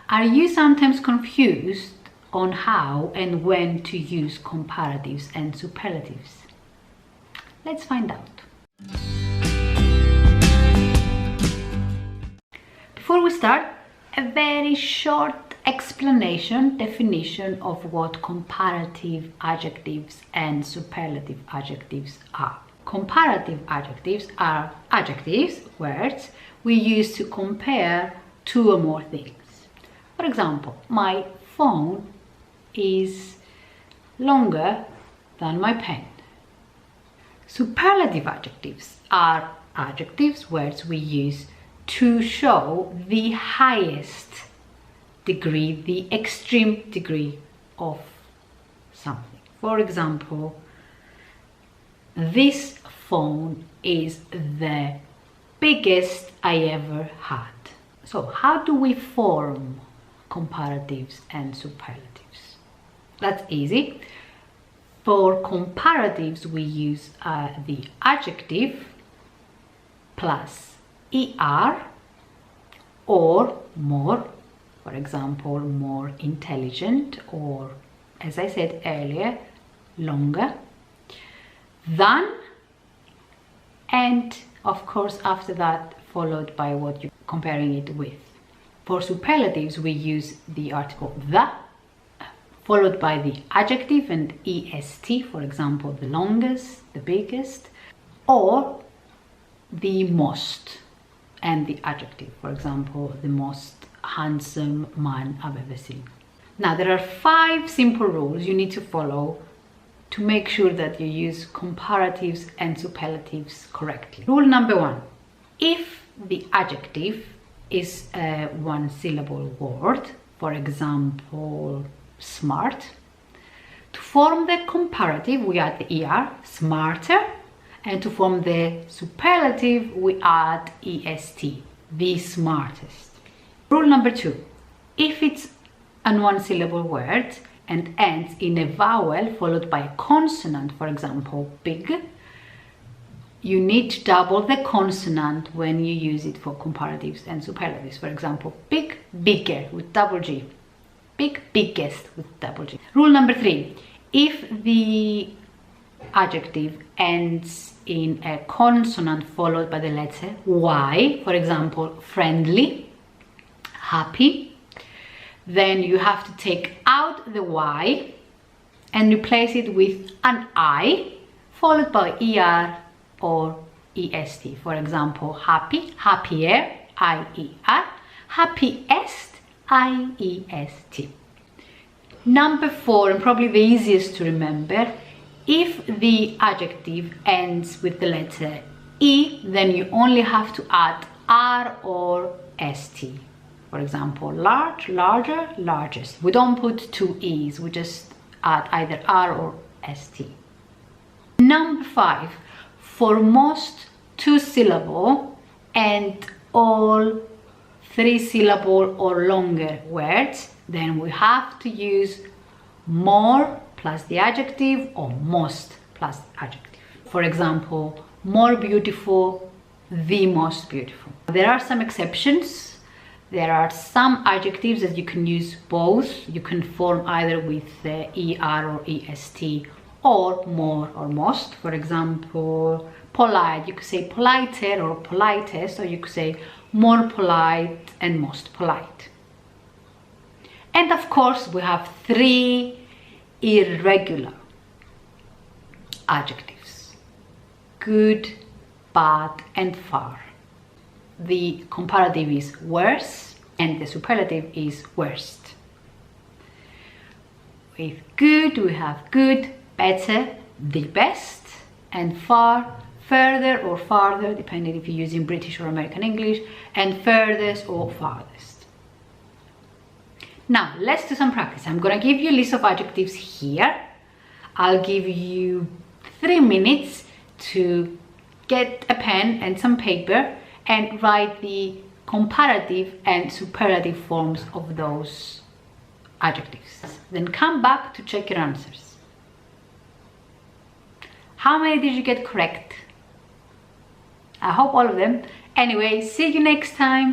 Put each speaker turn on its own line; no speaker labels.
Are you sometimes confused on how and when to use comparatives and superlatives? Let's find out. Before we start, a very short explanation, definition of what comparative adjectives and superlative adjectives are. Comparative adjectives are adjectives, words, we use to compare two or more things. For example, my phone is longer than my pen. Superlative adjectives are adjectives, words we use to show the highest degree, the extreme degree of something. For example, this phone is the biggest I ever had. So how do we form comparatives and superlatives? That's easy. For comparatives, we use the adjective plus er or more. For example, more intelligent, or as I said earlier, longer than, and of course after that followed by what you're comparing it with. For superlatives, we use the article the followed by the adjective and est, for example, the longest, the biggest, or the most and the adjective, for example, the most handsome man I've ever seen. Now, there are 5 simple rules you need to follow to make sure that you use comparatives and superlatives correctly. Rule number 1, if the adjective is a one-syllable word, for example, smart, to form the comparative we add the er, smarter, and to form the superlative we add est, the smartest. Rule number 2, if it's a one-syllable word and ends in a vowel followed by a consonant, for example, big, you need to double the consonant when you use it for comparatives and superlatives. For example, big, bigger with double G, big, biggest with double G. Rule number 3, if the adjective ends in a consonant followed by the letter Y, for example, friendly, happy, then you have to take out the Y and replace it with an I followed by ER or EST. For example, happy, happier, IER, happiest, IEST. Number 4, and probably the easiest to remember, if the adjective ends with the letter E, then you only have to add R or ST. For example, large, larger, largest. We don't put 2 E's, we just add either R or ST. Number 5, for most 2-syllable and all 3-syllable or longer words, then we have to use more plus the adjective or most plus the adjective. For example, more beautiful, the most beautiful. There are some exceptions. There are some adjectives that you can use both. You can form either with ER or EST or more or most. For example, polite, you could say politer or politest, or you could say more polite and most polite. And of course, we have 3 irregular adjectives: good, bad, and far. The comparative is worse and the superlative is worst. With good, we have good, better, the best, and far, further or farther, depending if you're using British or American English, and furthest or farthest. Now, let's do some practice. I'm going to give you a list of adjectives here. I'll give you 3 minutes to get a pen and some paper and write the comparative and superlative forms of those adjectives. Then come back to check your answers. How many did you get correct? I hope all of them. Anyway, see you next time.